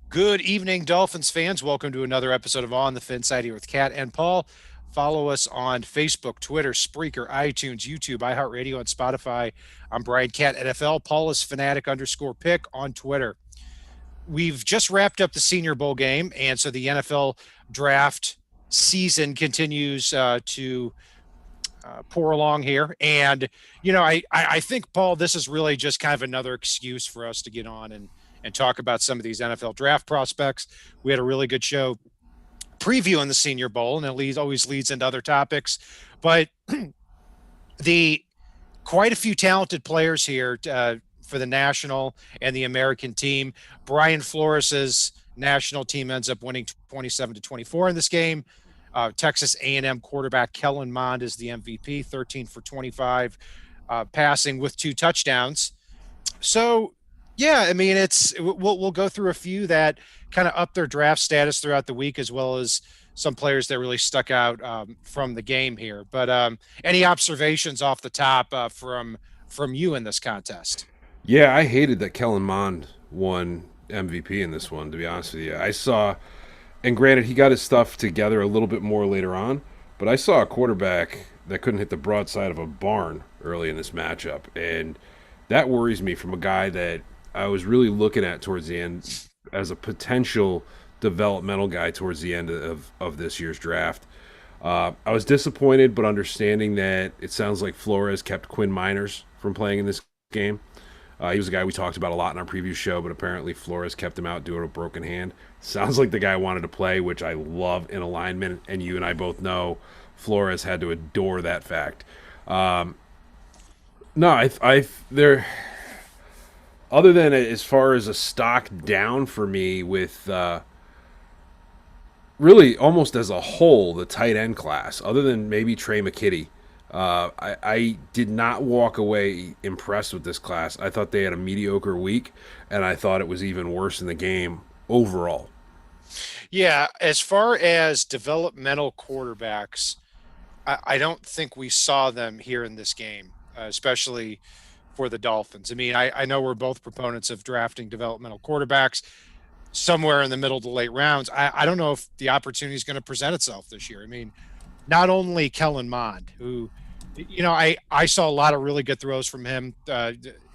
Good evening, Dolphins fans. Welcome to another episode of On the FinSide here with Kat and Paul. Follow us on Facebook, Twitter, Spreaker, iTunes, YouTube, iHeartRadio, and Spotify. I'm Brian Cat NFL. Paul is fanatic_pick on Twitter. We've just wrapped up the Senior Bowl game, and so the NFL draft season continues to pour along here. And I think, Paul, this is really just kind of another excuse for us to get on and talk about some of these NFL draft prospects. We had a really good show previewing the Senior Bowl, and always leads into other topics. But the quite a few talented players here for the national and the American team. Brian Flores's national team ends up winning 27-24 in this game. Texas A&M quarterback Kellen Mond is the MVP, 13 for 25 passing with 2 touchdowns. So, yeah, I mean, we'll go through a few that kind of up their draft status throughout the week, as well as some players that really stuck out from the game here. But any observations off the top from you in this contest? Yeah, I hated that Kellen Mond won MVP in this one, to be honest with you. I saw, and granted, he got his stuff together a little bit more later on, but I saw a quarterback that couldn't hit the broadside of a barn early in this matchup. And that worries me from a guy that I was really looking at towards the end as a potential developmental guy towards the end of this year's draft. I was disappointed, but understanding that it sounds like Flores kept Quinn Miners from playing in this game. He was a guy we talked about a lot in our preview show, but apparently Flores kept him out due to a broken hand. Sounds like the guy wanted to play, which I love in alignment, and you and I both know Flores had to adore that fact. No, there. Other than as far as a stock down for me with really almost as a whole the tight end class, other than maybe Trey McKitty. I did not walk away impressed with this class. I thought they had a mediocre week, and I thought it was even worse in the game overall. Yeah, as far as developmental quarterbacks, I don't think we saw them here in this game, especially for the Dolphins. I mean, I know we're both proponents of drafting developmental quarterbacks somewhere in the middle to late rounds. I don't know if the opportunity is going to present itself this year. I mean, not only Kellen Mond, who, I saw a lot of really good throws from him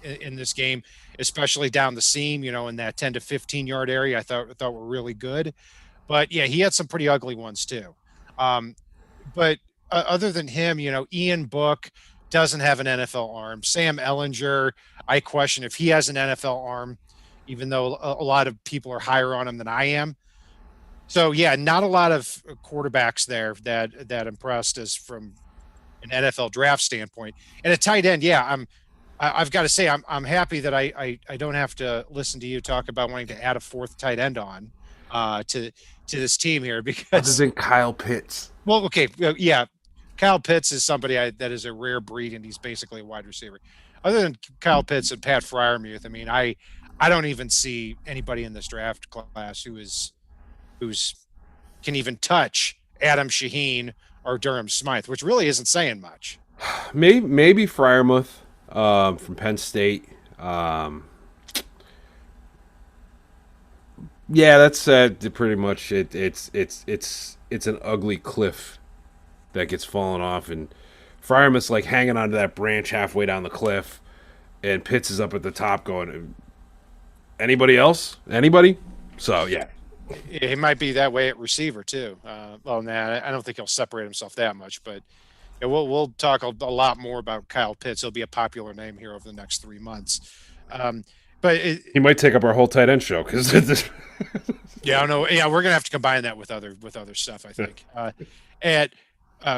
in this game, especially down the seam, in that 10 to 15 yard area. I thought were really good. But yeah, he had some pretty ugly ones too. But other than him, Ian Book doesn't have an NFL arm. Sam Ellinger, I question if he has an NFL arm, even though a lot of people are higher on him than I am. So yeah, not a lot of quarterbacks there that impressed us from an NFL draft standpoint. And a tight end, yeah, I've got to say I'm happy that I don't have to listen to you talk about wanting to add a 4th tight end on to this team here Other because than Kyle Pitts. well, okay, yeah, Kyle Pitts is somebody that is a rare breed, and he's basically a wide receiver. Other than Kyle Pitts and Pat Fryermuth, I mean, I don't even see anybody in this draft class who's can even touch Adam Shaheen or Durham Smythe, which really isn't saying much. Maybe Fryermuth from Penn State. Yeah, that's pretty much it. It's an ugly cliff that gets fallen off, and Fryermuth's like hanging onto that branch halfway down the cliff, and Pitts is up at the top going, anybody else? Anybody? So yeah. He might be that way at receiver too. Well, nah, I don't think he'll separate himself that much, but yeah, we'll talk a lot more about Kyle Pitts. He'll be a popular name here over the next 3 months. Um, but He might take up our whole tight end show because yeah, I don't know. Yeah, we're gonna have to combine that with other stuff, I think. And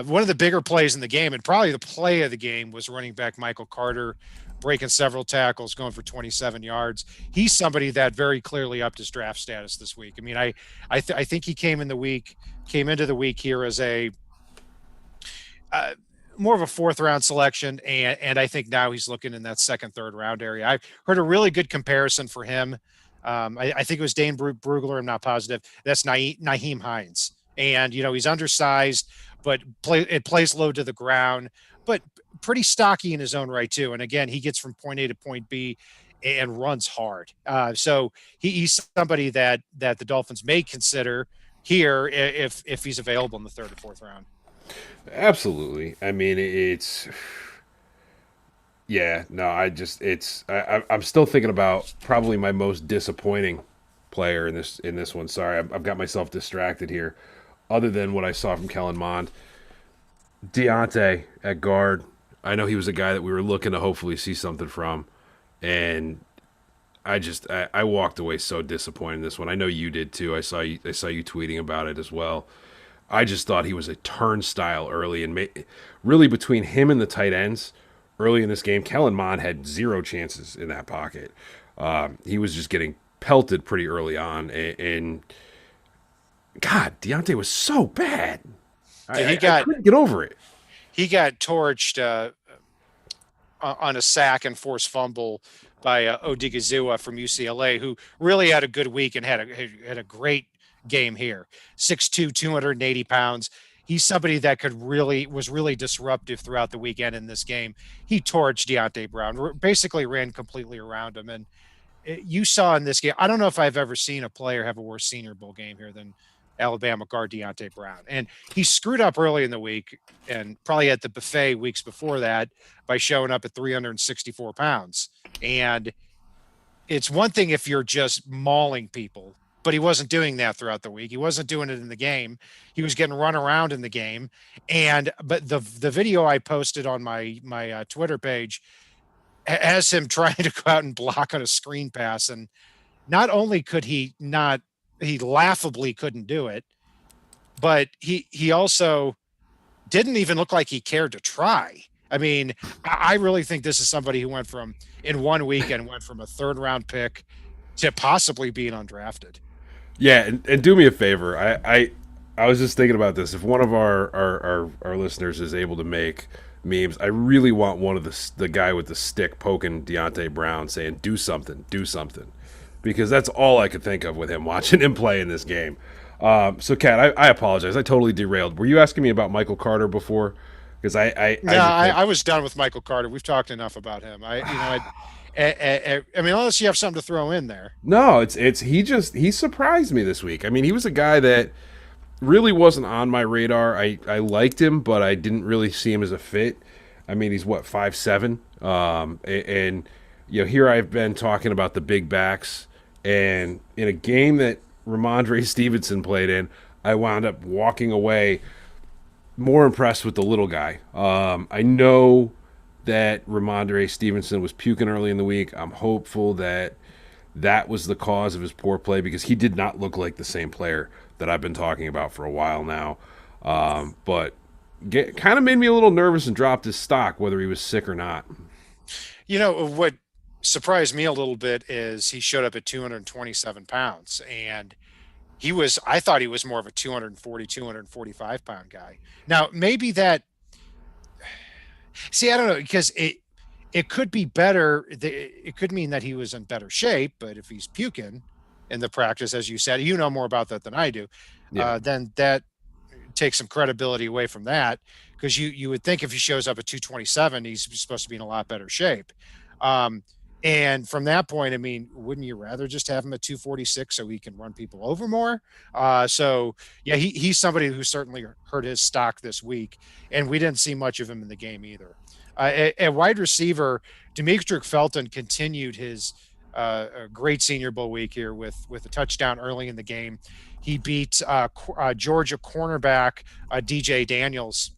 one of the bigger plays in the game, and probably the play of the game, was running back Michael Carter breaking several tackles, going for 27 yards. He's somebody that very clearly upped his draft status this week. I mean, I think he came into the week here as a more of a 4th round selection, and I think now he's looking in that 2nd, 3rd round area. I've heard a really good comparison for him. I think it was Dane Brugler. I'm not positive. That's Naheem Hines, and he's undersized, but it plays low to the ground, but pretty stocky in his own right too. And again, he gets from point A to point B. and runs hard. So he's somebody that the Dolphins may consider here if he's available in the third or fourth round. Absolutely. I mean, it's yeah. No, I just it's I'm still thinking about probably my most disappointing player in this one. Sorry, I've got myself distracted here. Other than what I saw from Kellen Mond, Deontay at guard. I know he was a guy that we were looking to hopefully see something from, and I walked away so disappointed in this one. I know you did too. I saw you tweeting about it as well. I just thought he was a turnstile early, and really between him and the tight ends early in this game, Kellen Mond had zero chances in that pocket. He was just getting pelted pretty early on, and God, Deontay was so bad. Yeah, I couldn't get over it. he got torched on a sack and forced fumble by Odigizua from UCLA, who really had a good week and had a great game here. 6'2", 280 pounds. He's somebody that was really disruptive throughout the weekend in this game. He torched Deontay Brown, basically ran completely around him. And you saw in this game, I don't know if I've ever seen a player have a worse Senior Bowl game here than Alabama guard Deontay Brown. And he screwed up early in the week and probably at the buffet weeks before that by showing up at 364 pounds. And it's one thing if you're just mauling people, but he wasn't doing that throughout the week. He wasn't doing it in the game. He was getting run around in the game. But the video I posted on my Twitter page has him trying to go out and block on a screen pass. And not only could he not, he laughably couldn't do it, but he also didn't even look like he cared to try. I mean, I really think this is somebody who went from in 1 week and went from a third round pick to possibly being undrafted. Yeah, and do me a favor. I was just thinking about this. If one of our listeners is able to make memes, I really want one of the guy with the stick poking Deontay Brown saying, do something. Because that's all I could think of with him watching him play in this game. So, Kat, I apologize. I totally derailed. Were you asking me about Michael Carter before? Because I was done with Michael Carter. We've talked enough about him. I mean, unless you have something to throw in there. No, he surprised me this week. I mean, he was a guy that really wasn't on my radar. I liked him, but I didn't really see him as a fit. I mean, he's what, 5'7", and here I've been talking about the big backs, and in a game that Ramondre Stevenson played in, I wound up walking away more impressed with the little guy. I know that Ramondre Stevenson was puking early in the week. I'm hopeful that was the cause of his poor play because he did not look like the same player that I've been talking about for a while now. But kind of made me a little nervous and dropped his stock, whether he was sick or not. What surprised me a little bit is he showed up at 227 pounds, and I thought he was more of a 240, 245 pound guy. Now, maybe I don't know, because it could be better. It could mean that he was in better shape, but if he's puking in the practice, as you said, you know more about that than I do, Yeah. then that takes some credibility away from that, because you would think if he shows up at 227, he's supposed to be in a lot better shape. And from that point, I mean, wouldn't you rather just have him at 246 so he can run people over more? So yeah, he's somebody who certainly hurt his stock this week, and we didn't see much of him in the game either. At wide receiver, Demetric Felton continued his great Senior Bowl week here with a touchdown early in the game. He beat Georgia cornerback DJ Daniels,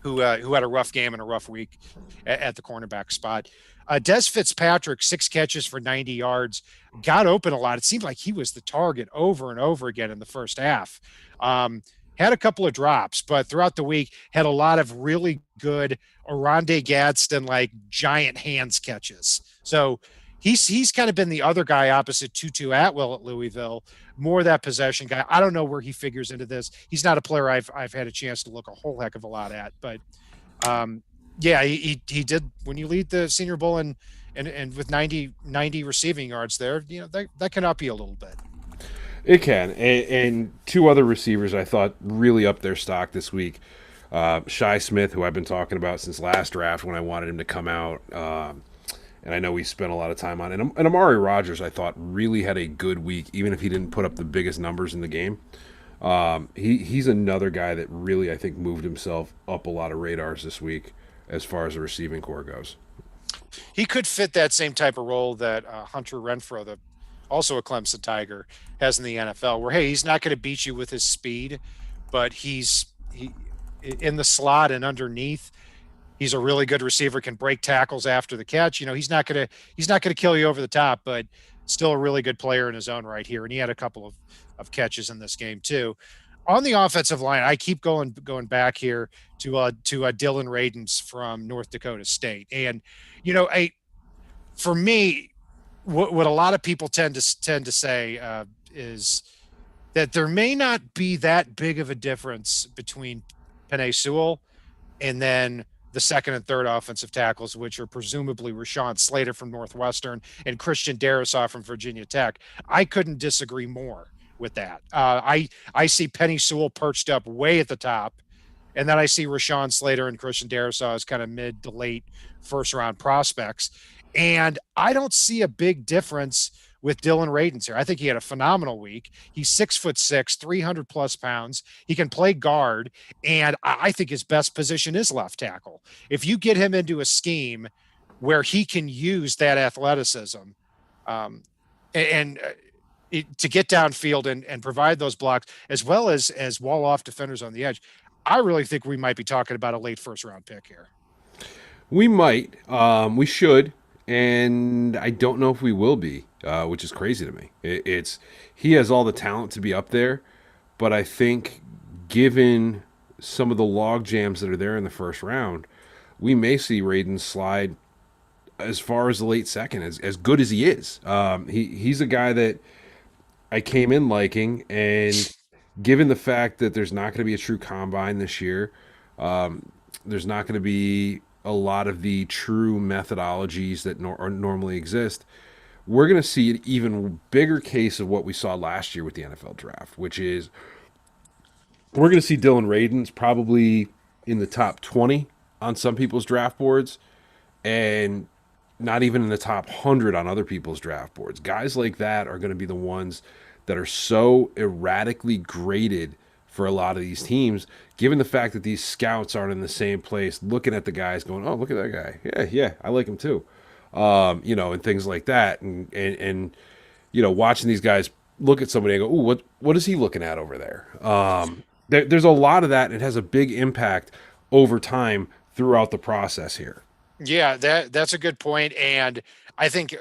who had a rough game and a rough week at the cornerback spot. Des Fitzpatrick, 6 catches for 90 yards, got open a lot. It seemed like he was the target over and over again in the first half. Had a couple of drops, but throughout the week had a lot of really good Oronde Gadsden like giant hands catches. So he's kind of been the other guy opposite Tutu Atwell at Louisville, more that possession guy. I don't know where he figures into this. He's not a player I've had a chance to look a whole heck of a lot at, but yeah, he did. When you lead the Senior Bowl and with 90 receiving yards there, that can up you a little bit. It can. And two other receivers I thought really upped their stock this week. Shi Smith, who I've been talking about since last draft when I wanted him to come out, and I know we spent a lot of time on it. And Amari Rogers, I thought, really had a good week, even if he didn't put up the biggest numbers in the game. He's another guy that really, I think, moved himself up a lot of radars this week as far as the receiving core goes. He could fit that same type of role that Hunter Renfrow, also a Clemson Tiger, has in the NFL, where hey, he's not going to beat you with his speed, but he in the slot and underneath. He's a really good receiver, can break tackles after the catch. He's not gonna kill you over the top, but still a really good player in his own right here. And he had a couple of catches in this game too. On the offensive line, I keep going back here to Dylan Radens from North Dakota State, and I for me, what a lot of people tend to say is that there may not be that big of a difference between Penei Sewell and then the second and third offensive tackles, which are presumably Rashawn Slater from Northwestern and Christian Darrisaw from Virginia Tech. I couldn't disagree more with that. I see Penny Sewell perched up way at the top, and then I see Rashawn Slater and Christian Darrisaw as kind of mid to late first round prospects. And I don't see a big difference with Dylan Radens here. I think he had a phenomenal week. He's 6'6", 300 plus pounds. He can play guard, and I think his best position is left tackle. If you get him into a scheme where he can use that athleticism, and to get downfield and provide those blocks as well as wall off defenders on the edge, I really think we might be talking about a late first round pick here. We might, we should, and I don't know if we will be, which is crazy to me. It's he has all the talent to be up there, but I think given some of the log jams that are there in the first round, we may see Raiden slide as far as the late second, as good as he is. He's a guy that I came in liking, and given the fact that there's not going to be a true combine this year, there's not going to be a lot of the true methodologies that normally exist. We're going to see an even bigger case of what we saw last year with the NFL draft, which is we're going to see Dylan Radens probably in the top 20 on some people's draft boards and not even in the top 100 on other people's draft boards. Guys like that are going to be the ones that are so erratically graded for a lot of these teams, given the fact that these scouts aren't in the same place looking at the guys going, oh, look at that guy. Yeah, I like him too. And things like that. And watching these guys look at somebody and go, ooh, what is he looking at over there? There's a lot of that, and it has a big impact over time throughout the process here. Yeah, that's a good point, and I think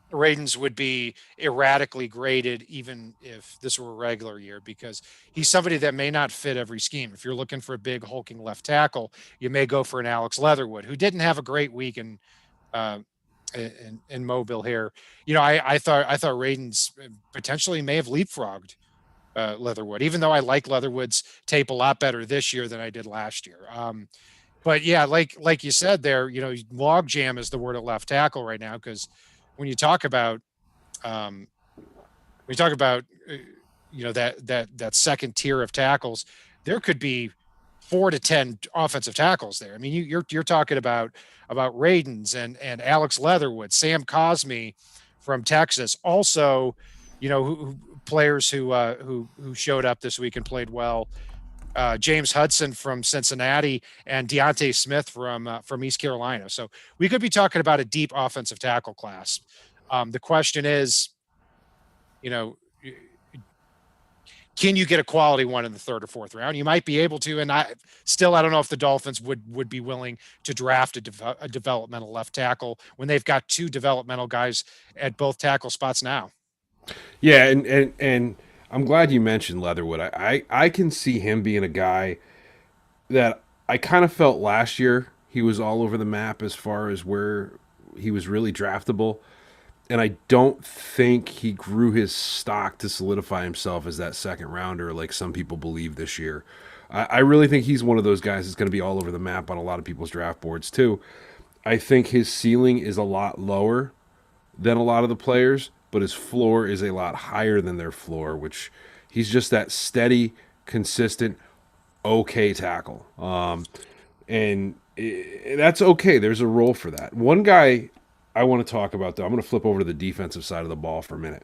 Radens would be erratically graded even if this were a regular year because he's somebody that may not fit every scheme. If you're looking for a big hulking left tackle, you may go for an Alex Leatherwood, who didn't have a great week uh, in Mobile here. I thought Radens potentially may have leapfrogged Leatherwood, even though I like Leatherwood's tape a lot better this year than I did last year. But yeah, like you said there, log jam is the word at left tackle right now because when you talk about um, when you talk about that second tier of tackles, there could be 4 to 10 offensive tackles there. I mean, you're talking about Radens and Alex Leatherwood, Sam Cosme from Texas, also, players who showed up this week and played well. James Hudson from Cincinnati and Deontay Smith from East Carolina. So we could be talking about a deep offensive tackle class. The question is, you know, can you get a quality one in the third or fourth round? You might be able to, and I don't know if the Dolphins would be willing to draft a developmental left tackle when they've got 2 developmental guys at both tackle spots now. Yeah, and I'm glad you mentioned Leatherwood. I can see him being a guy that I kind of felt last year he was all over the map as far as where he was really draftable. And I don't think he grew his stock to solidify himself as that second rounder like some people believe this year. I really think he's one of those guys that's going to be all over the map on a lot of people's draft boards too. I think his ceiling is a lot lower than a lot of the players, but his floor is a lot higher than their floor, which he's just that steady, consistent, okay tackle. And that's okay. There's a role for that. One guy I want to talk about, though, I'm going to flip over to the defensive side of the ball for a minute.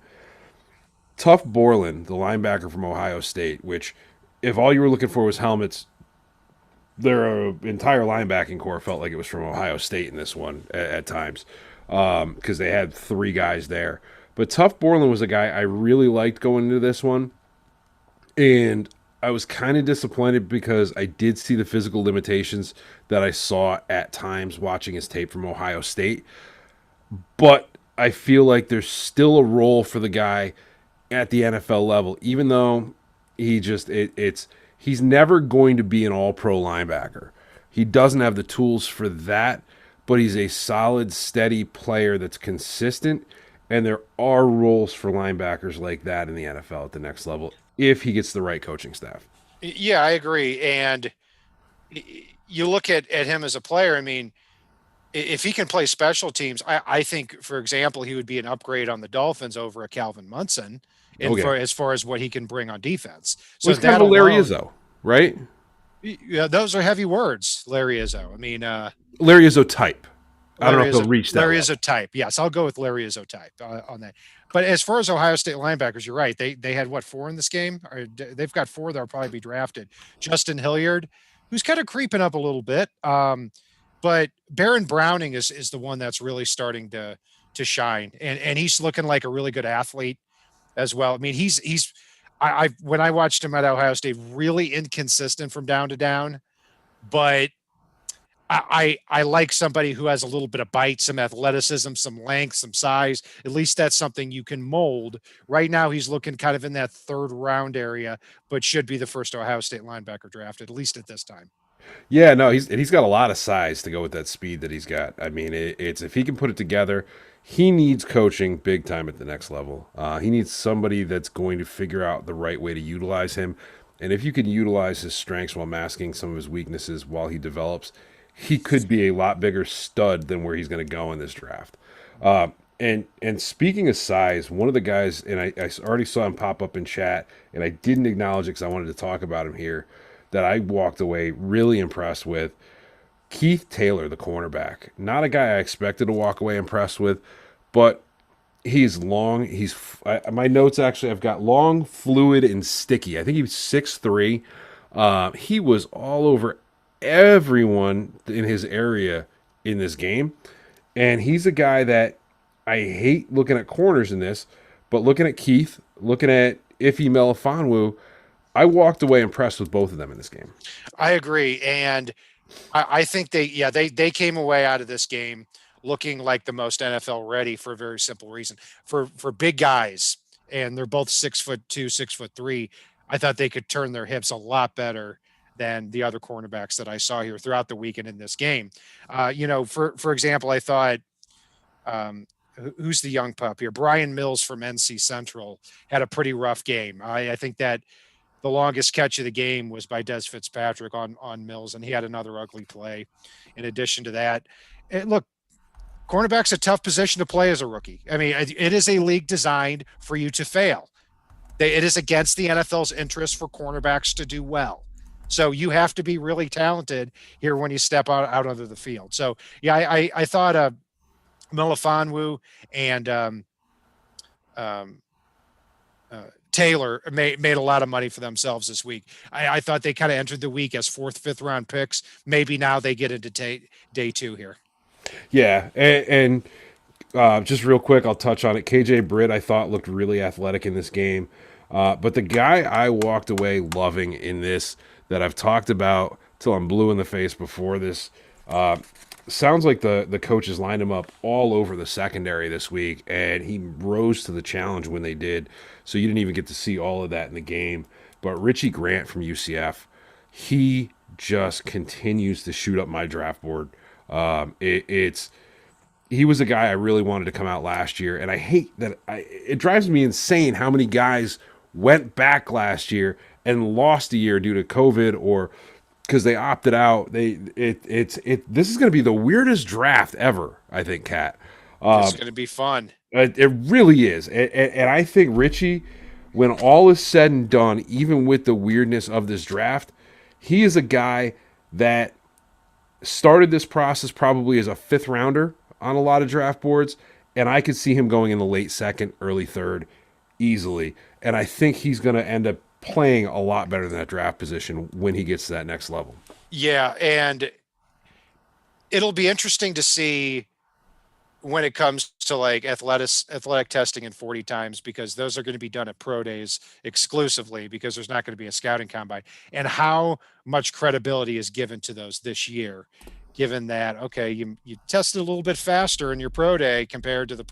Tough Borland, the linebacker from Ohio State, which, if all you were looking for was helmets, their entire linebacking core felt like it was from Ohio State in this one at times because they had three guys there. But Tough Borland was a guy I really liked going into this one, and I was kind of disappointed because I did see the physical limitations that I saw at times watching his tape from Ohio State. But I feel like there's still a role for the guy at the NFL level, even though it's he's never going to be an all-pro linebacker. He doesn't have the tools for that, but he's a solid, steady player that's consistent, and there are roles for linebackers like that in the NFL at the next level if he gets the right coaching staff. Yeah, I agree. And you look at him as a player. I mean, if he can play special teams, I think, for example, he would be an upgrade on the Dolphins over a Calvin Munson, in Okay. for as far as what he can bring on defense. Well, So he's kind that of a Larry alone, Izzo, right? yeah, those are heavy words, Larry Izzo. I mean, Larry Izzo type. I don't know Larry if is he'll a reach that Larry is a level. type. Yes, I'll go with Larry is a type on that. But as far as Ohio State linebackers, you're right. They had what, four in this game? Or they've got four that'll probably be drafted. Justin Hilliard, who's kind of creeping up a little bit. But Baron Browning is the one that's really starting to shine, and he's looking like a really good athlete as well. I mean, he's I when I watched him at Ohio State, really inconsistent from down to down, but I like somebody who has a little bit of bite, some athleticism, some length, some size. At least that's something you can mold. Right now, he's looking kind of in that third round area, but should be the first Ohio State linebacker drafted, at least at this time. Yeah, no, he's got a lot of size to go with that speed that he's got. I mean, it's if he can put it together, he needs coaching big time at the next level. He needs somebody that's going to figure out the right way to utilize him, and if you can utilize his strengths while masking some of his weaknesses while he develops, he could be a lot bigger stud than where he's going to go in this draft. And speaking of size, one of the guys, and I already saw him pop up in chat, and I didn't acknowledge it because I wanted to talk about him here, that I walked away really impressed with. Keith Taylor, the cornerback. Not a guy I expected to walk away impressed with, but he's long. My notes actually, I've got long, fluid, and sticky. I think he was 6'3". He was all over everyone in his area in this game. And he's a guy that I hate looking at corners in this, but looking at Keith, looking at Ife Melifonwu, I walked away impressed with both of them in this game. I agree, and I think they came away out of this game looking like the most NFL ready for a very simple reason. For big guys, and they're both 6'2", 6'3". I thought they could turn their hips a lot better than the other cornerbacks that I saw here throughout the weekend in this game. For example, I thought who's the young pup here? Brian Mills from NC Central had a pretty rough game. I think that the longest catch of the game was by Des Fitzpatrick on Mills, and he had another ugly play. In addition to that, look, cornerback's a tough position to play as a rookie. I mean, it is a league designed for you to fail. It is against the NFL's interest for cornerbacks to do well. So you have to be really talented here when you step out onto the field. So yeah, I thought Melifonwu and um, Taylor made a lot of money for themselves this week. I thought they kind of entered the week as fourth, fifth round picks. Maybe now they get into day two here. Yeah, and just real quick, I'll touch on it. KJ Britt, I thought looked really athletic in this game, but the guy I walked away loving in this that I've talked about till I'm blue in the face before this. Sounds like the coaches lined him up all over the secondary this week, and he rose to the challenge when they did. So you didn't even get to see all of that in the game. But Richie Grant from UCF, he just continues to shoot up my draft board. It's he was a guy I really wanted to come out last year, and I hate that. It drives me insane how many guys went back last year and lost a year due to COVID or because they opted out. This is going to be the weirdest draft ever, I think, Kat. It's going to be fun. It really is, and I think Richie, when all is said and done, even with the weirdness of this draft, he is a guy that started this process probably as a fifth rounder on a lot of draft boards, and I could see him going in the late second, early third easily. And I think he's going to end up playing a lot better than that draft position when he gets to that next level. Yeah, and it'll be interesting to see when it comes to like athletic testing and 40 times, because those are going to be done at pro days exclusively, because there's not going to be a scouting combine, and how much credibility is given to those this year, given that, okay, you tested a little bit faster in your pro day compared to the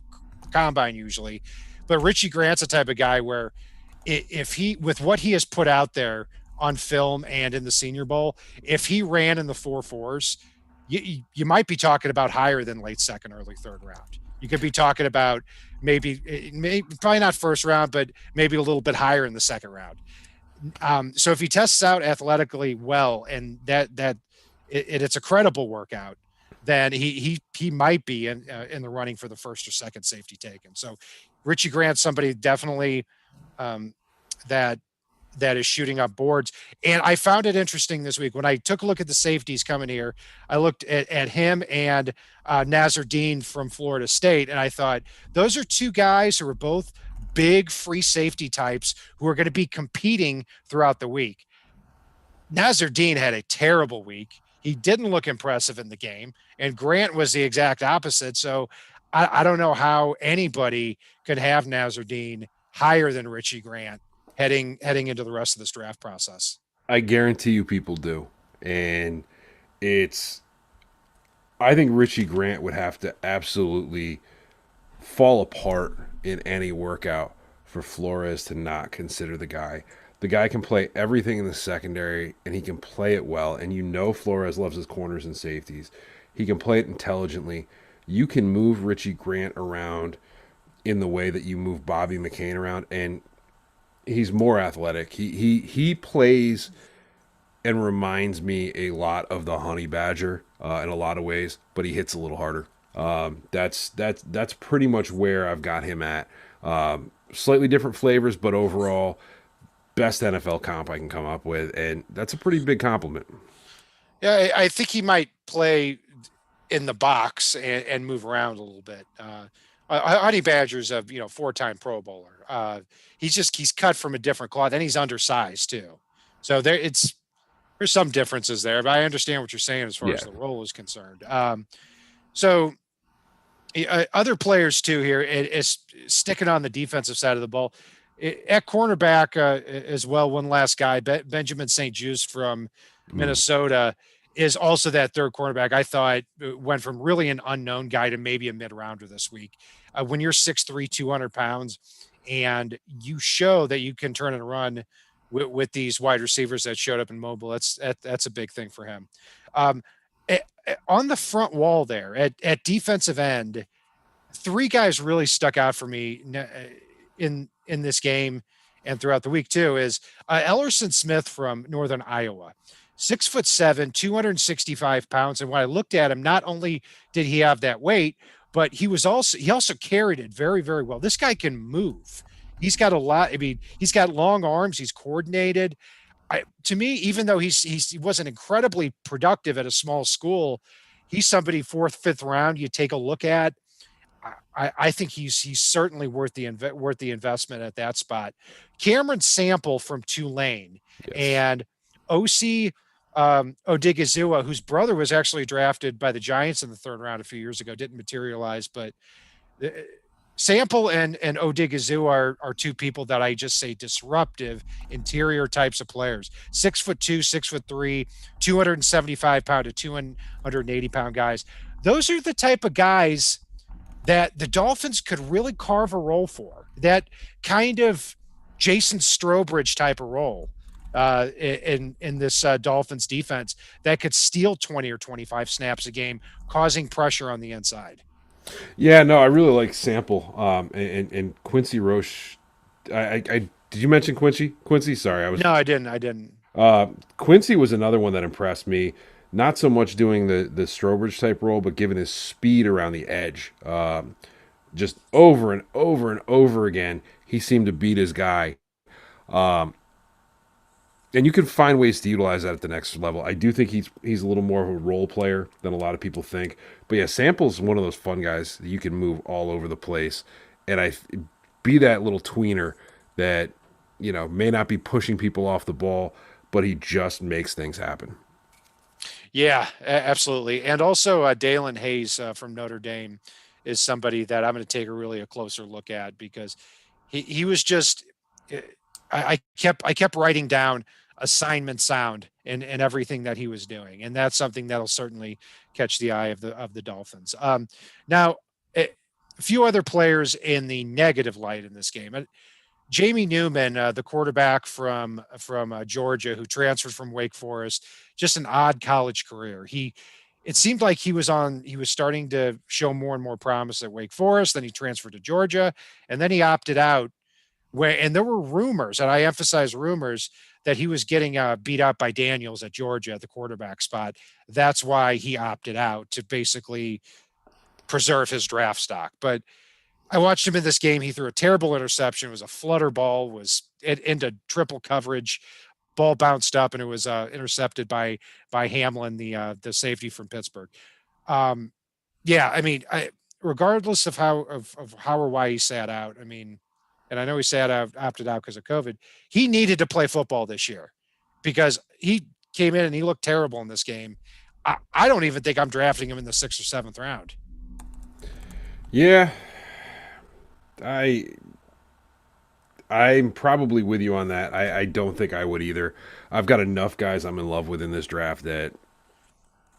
combine usually. But Richie Grant's the type of guy where if he, with what he has put out there on film and in the Senior Bowl, if he ran in the 4.4s, you might be talking about higher than late second, early third round. You could be talking about maybe probably not first round, but maybe a little bit higher in the second round. So if he tests out athletically well, and it's a credible workout, then he might be in the running for the first or second safety taken. So Richie Grant's somebody definitely that is shooting up boards. And I found it interesting this week when I took a look at the safeties coming here. I looked at him and Nazar Dean from Florida State, and I thought those are two guys who are both big free safety types who are going to be competing throughout the week. Nazar Dean had a terrible week. He didn't look impressive in the game, and Grant was the exact opposite. So I don't know how anybody could have Nazar Dean higher than Richie Grant heading into the rest of this draft process. I guarantee you people do. And it's I think Richie Grant would have to absolutely fall apart in any workout for Flores to not consider the guy. The guy can play everything in the secondary, and he can play it well. And you know Flores loves his corners and safeties. He can play it intelligently. You can move Richie Grant around in the way that you move Bobby McCain around, and he's more athletic. He plays and reminds me a lot of the Honey Badger in a lot of ways, but he hits a little harder. That's pretty much where I've got him at. Slightly different flavors, but overall, best NFL comp I can come up with, and that's a pretty big compliment. Yeah, I think he might play in the box and move around a little bit. Honey Badger's a 4-time Pro Bowler. He's cut from a different cloth, and he's undersized too. So there's some differences there, but I understand what you're saying as far as the role is concerned. So other players too here is sticking on the defensive side of the ball. At cornerback as well, one last guy, Benjamin St. Juste from Minnesota, is also that third cornerback. I thought went from really an unknown guy to maybe a mid-rounder this week. When you're 6'3", 200 pounds, and you show that you can turn and run with these wide receivers that showed up in mobile, that's a big thing for him. On the front wall there at defensive end, three guys really stuck out for me in this game and throughout the week too. Is Ellerson Smith from Northern Iowa, 6'7", 265 pounds. And when I looked at him, not only did he have that weight, but he also carried it very, very well. This guy can move. He's got a lot. I mean, he's got long arms. He's coordinated. To me, even though he wasn't incredibly productive at a small school, he's somebody 4th, 5th round you take a look at. I think he's certainly worth the investment at that spot. Cameron Sample from Tulane, and OC Odigizua, whose brother was actually drafted by the Giants in the 3rd round a few years ago, didn't materialize, but Sample and Odigizua are two people that I just say disruptive interior types of players. 6'2", 6'3", 275 pound to 280 pound guys. Those are the type of guys that the Dolphins could really carve a role for. That kind of Jason Strobridge type of role in this Dolphins defense that could steal 20 or 25 snaps a game, causing pressure on the inside. Yeah, no, I really like Sample and Quincy Roche. I did you mention Quincy? Quincy, sorry, I was. No, I didn't. Quincy was another one that impressed me. Not so much doing the Strobridge type role, but given his speed around the edge. Just over and over and over again, he seemed to beat his guy. and you can find ways to utilize that at the next level. I do think he's a little more of a role player than a lot of people think. But yeah, Sample's one of those fun guys that you can move all over the place, and I be that little tweener that may not be pushing people off the ball, but he just makes things happen. Yeah, absolutely. And also, Dalen Hayes from Notre Dame is somebody that I'm going to take a closer look at because he was just eh, I kept writing down assignment sound in everything that he was doing, and that's something that'll certainly catch the eye of the Dolphins. Now, eh, a few other players in the negative light in this game. Jamie Newman, the quarterback from Georgia, who transferred from Wake Forest, just an odd college career. It seemed like he was starting to show more and more promise at Wake Forest. Then he transferred to Georgia, and then he opted out. And there were rumors, and I emphasize rumors, that he was getting beat up by Daniels at Georgia at the quarterback spot. That's why he opted out, to basically preserve his draft stock. But I watched him in this game. He threw a terrible interception. It was a flutter ball, was into triple coverage. Ball bounced up and it was intercepted by Hamlin, the safety from Pittsburgh. Um, yeah, I mean, regardless of how or why he sat out, I mean, and I know he opted out because of COVID. He needed to play football this year because he came in and he looked terrible in this game. I don't even think I'm drafting him in the 6th or 7th round. Yeah, I I'm probably with you on that. I don't think I would either. I've got enough guys I'm in love with in this draft that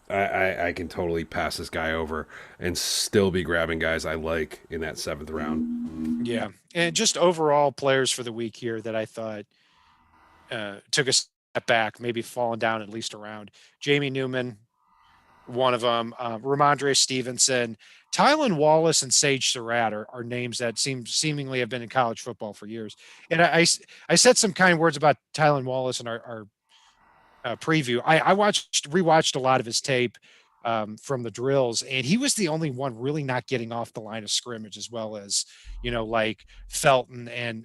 I can totally pass this guy over and still be grabbing guys I like in that seventh round. Yeah, and just overall players for the week here that I thought took a step back, maybe fallen down at least around. Jamie Newman, one of them. Ramondre Stevenson, Tylan Wallace, and Sage Surratt are names that seemingly have been in college football for years. And I said some kind words about Tylan Wallace in our preview. I rewatched a lot of his tape from the drills, and he was the only one really not getting off the line of scrimmage, as well as like Felton and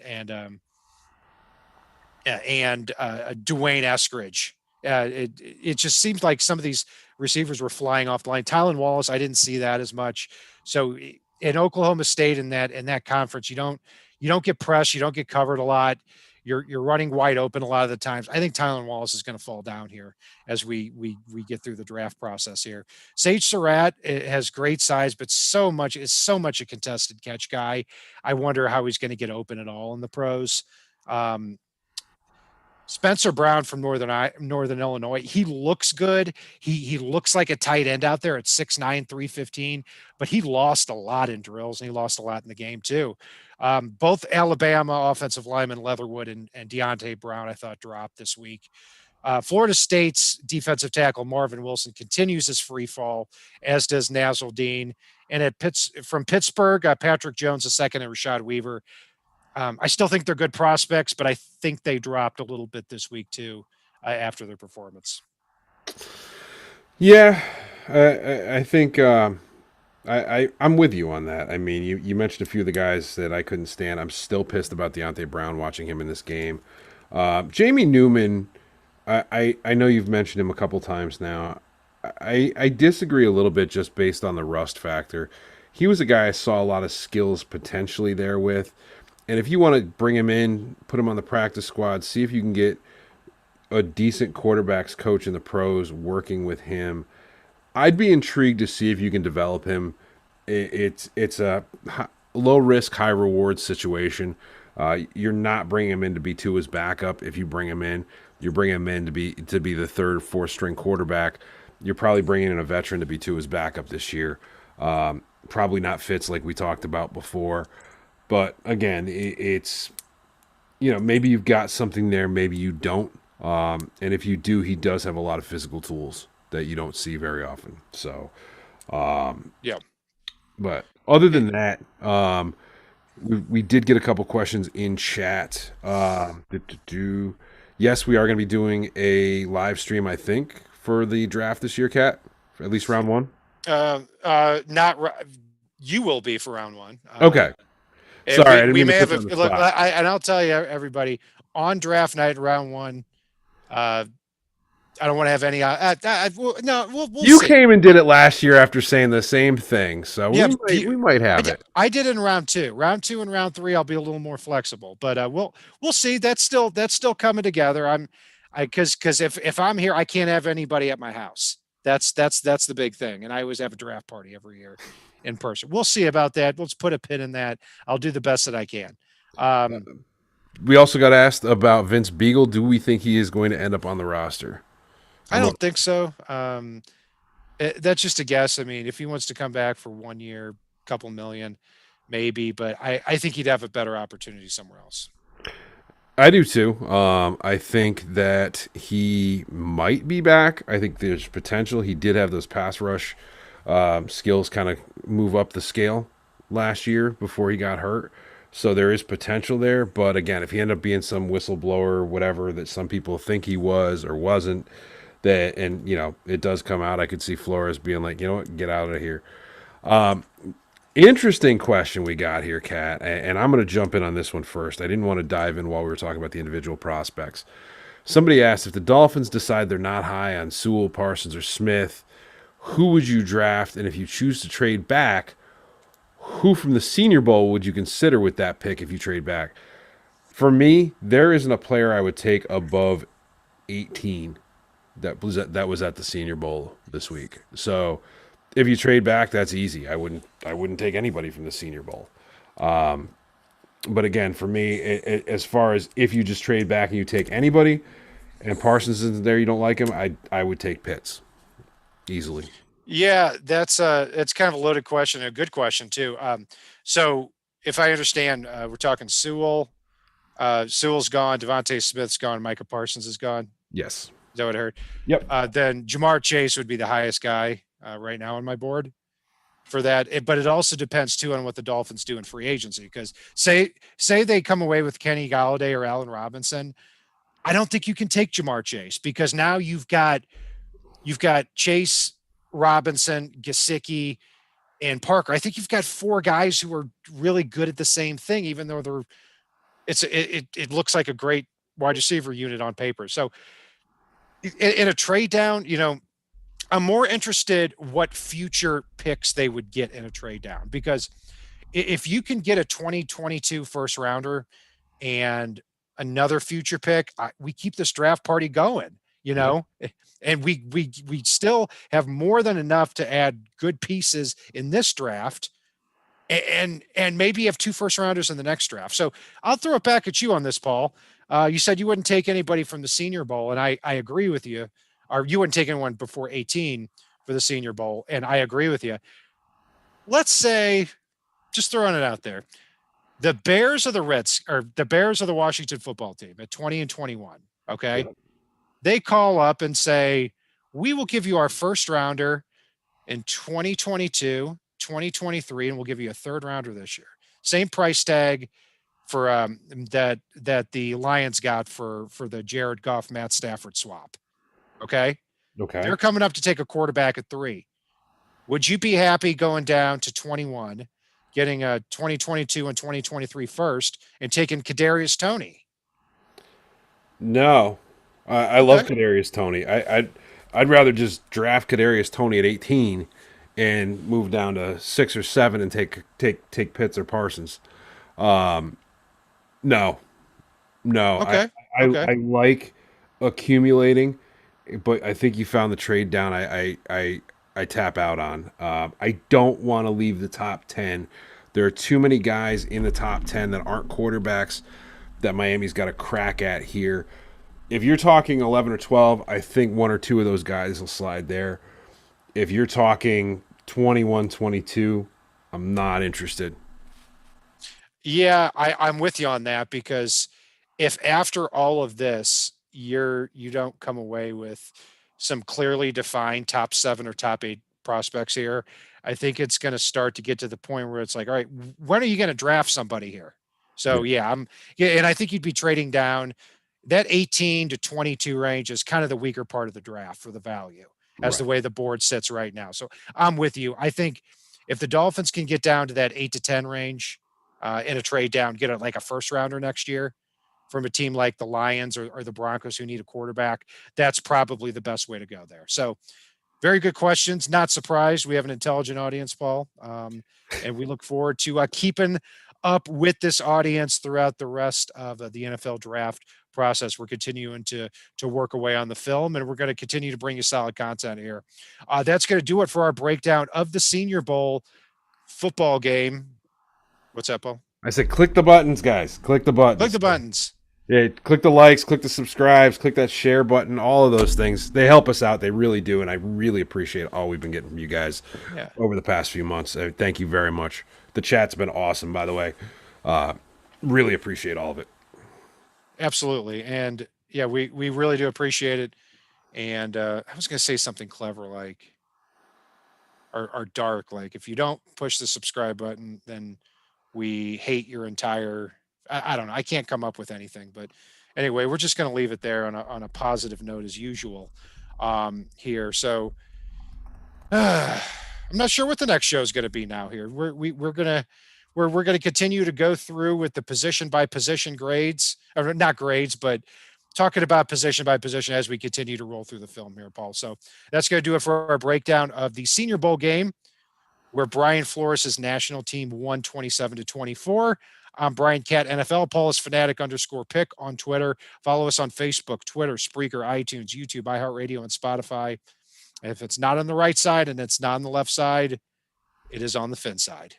Dwayne Eskridge. It just seems like some of these receivers were flying off the line. Tylan Wallace, I didn't see that as much. So in Oklahoma State in that conference, you don't get pressed, you don't get covered a lot. You're running wide open a lot of the times. I think Tylan Wallace is going to fall down here as we get through the draft process here. Sage Surratt has great size, but so much a contested catch guy. I wonder how he's going to get open at all in the pros. Um, Spencer Brown from Northern Illinois. He looks good. He looks like a tight end out there at 6'9", 315, but he lost a lot in drills and he lost a lot in the game too. Both Alabama offensive linemen Leatherwood and Deontay Brown, I thought, dropped this week. Florida State's defensive tackle Marvin Wilson continues his free fall, as does Nazil Dean. And from Pittsburgh, Patrick Jones II and Rashad Weaver. I still think they're good prospects, but I think they dropped a little bit this week too after their performance. Yeah, I think I'm with you on that. I mean, you mentioned a few of the guys that I couldn't stand. I'm still pissed about Deontay Brown watching him in this game. Jamie Newman, I know you've mentioned him a couple times now. I disagree a little bit just based on the rust factor. He was a guy I saw a lot of skills potentially there with. And if you want to bring him in, put him on the practice squad, see if you can get a decent quarterbacks coach in the pros working with him. I'd be intrigued to see if you can develop him. It's a low risk, high reward situation. You're not bringing him in to be Tua's backup. If you bring him in, you bring him in to be the third, fourth string quarterback. You're probably bringing in a veteran to be Tua's backup this year. Probably not Fitz like we talked about before. But again, it's maybe you've got something there, maybe you don't. And if you do, he does have a lot of physical tools that you don't see very often. So, Yeah. but other than that, we did get a couple questions in chat. Yes, we are going to be doing a live stream, I think, for the draft this year, Cat, for at least round one. Not you will be for round one. Okay. Sorry, I didn't We mean to may put have you on the spot. and I'll tell you, everybody, on draft night, round one, Uh, I don't want to have any. No, we'll You see. came and did it last year after saying the same thing, so Yeah, we might have it. I did in round two. Round two and round three, I'll be a little more flexible, but we'll see. That's still coming together. I because if I'm here, I can't have anybody at my house. That's the big thing, and I always have a draft party every year in person. We'll see about that. Let's put a pin in that. I'll do the best that I can. Um, We also got asked about Vince Beagle. Do we think he is going to end up on the roster? I I'm a, don't think so. That's just a guess. I mean, if he wants to come back for 1 year, couple million, maybe, but I think he'd have a better opportunity somewhere else. I do too. I think that he might be back. I think there's potential. He did have those pass rush skills kind of move up the scale last year before he got hurt. So there is potential there. But again, if he ended up being some whistleblower, whatever that some people think he was or wasn't, that and it does come out. I could see Flores being like, you know what, get out of here. Interesting question we got here, Kat, and I'm going to jump in on this one first. I didn't want to dive in while we were talking about the individual prospects. Somebody asked if the Dolphins decide they're not high on Sewell, Parsons, or Smith, who would you draft? And if you choose to trade back, who from the Senior Bowl would you consider with that pick if you trade back? For me, there isn't a player I would take above 18 that was at the Senior Bowl this week. So if you trade back, that's easy. I wouldn't take anybody from the Senior Bowl. But again, for me, as far as if you just trade back and you take anybody, and Parsons isn't there, you don't like him, I would take Pitts easily. Yeah, it's kind of a loaded question, a good question too. So if I understand, we're talking Sewell. Sewell's gone, Devontae Smith's gone, Micah Parsons is gone. Is Yes. that what I heard? Yep. Then Jamar Chase would be the highest guy right now on my board for that. But it also depends too on what the Dolphins do in free agency. Because say they come away with Kenny Galladay or Allen Robinson, I don't think you can take Jamar Chase because now you've got Chase, Robinson, Gesicki, and Parker. I think you've got four guys who are really good at the same thing, even though it looks like a great wide receiver unit on paper. So in a trade down, I'm more interested what future picks they would get in a trade down because if you can get a 2022 first rounder and another future pick, we keep this draft party going, Yeah. and we still have more than enough to add good pieces in this draft and maybe have two first rounders in the next draft. So I'll throw it back at you on this, Paul. You said you wouldn't take anybody from the Senior Bowl, and I agree with you. Or you wouldn't take anyone before 18 for the Senior Bowl, and I agree with you. Let's say, just throwing it out there, the Bears are the Bears are the Washington football team at 20 and 21. Okay, Yeah. they call up and say, "We will give you our first rounder in 2022, 2023, and we'll give you a third rounder this year. Same price tag for that the Lions got for the Jared Goff Matt Stafford swap. Okay, Okay. they're coming up to take a quarterback at 3. Would you be happy going down to 21, getting a 2022 and 2023 first, and taking Kadarius Toney? No, I love Okay. Kadarius Toney. I'd rather just draft Kadarius Toney at 18 and move down to 6 or 7 and take Pitts or Parsons. No, no, Okay. Okay. I like accumulating, but I think you found the trade down. I tap out on. I don't want to leave the top 10. There are too many guys in the top 10 that aren't quarterbacks that Miami's got a crack at here. If you're talking 11 or 12, I think one or two of those guys will slide there. If you're talking 21, 22, I'm not interested. Yeah, I'm with you on that because if after all of this you don't come away with some clearly defined top 7 or top 8 prospects here, I think it's going to start to get to the point where it's like, all right, when are you going to draft somebody here? Yeah, So yeah, and I think you'd be trading down that 18 to 22 range is kind of the weaker part of the draft for the value as the right. way the board sits right now. So I'm with you. I think if the Dolphins can get down to that 8 to 10 range in a trade down, get like a first rounder next year, from a team like the Lions or the Broncos who need a quarterback, that's probably the best way to go there. So very good questions. Not surprised. We have an intelligent audience, Paul. And we look forward to keeping up with this audience throughout the rest of the NFL draft process. We're continuing to work away on the film, and we're going to continue to bring you solid content here. That's going to do it for our breakdown of the Senior Bowl football game. What's up, Paul? I said, click the buttons, guys. Click the Click buttons. the buttons. Yeah, click the likes, click the subscribes, click that share button. All of those things, they help us out. They really do, and I really appreciate all we've been getting from you guys Yeah. over the past few months. Thank you very much. The chat's been awesome, by the way. Really appreciate all of it. Absolutely. And yeah, we really do appreciate it. And I was going to say something clever like, or dark, like if you don't push the subscribe button, then we hate your entire. I don't know. I can't come up with anything, but anyway, we're just going to leave it there on a positive note as usual here. So I'm not sure what the next show is going to be now. Here we're gonna we're going to continue to go through with the position by position grades, or not grades, but talking about position by position as we continue to roll through the film here, Paul. So that's going to do it for our breakdown of the Senior Bowl game, where Brian Flores' national team won 27-24. I'm Brian Cat NFL. Paul is fanatic_pick on Twitter. Follow us on Facebook, Twitter, Spreaker, iTunes, YouTube, iHeartRadio, and Spotify. If it's not on the right side and it's not on the left side, it is on the fin side.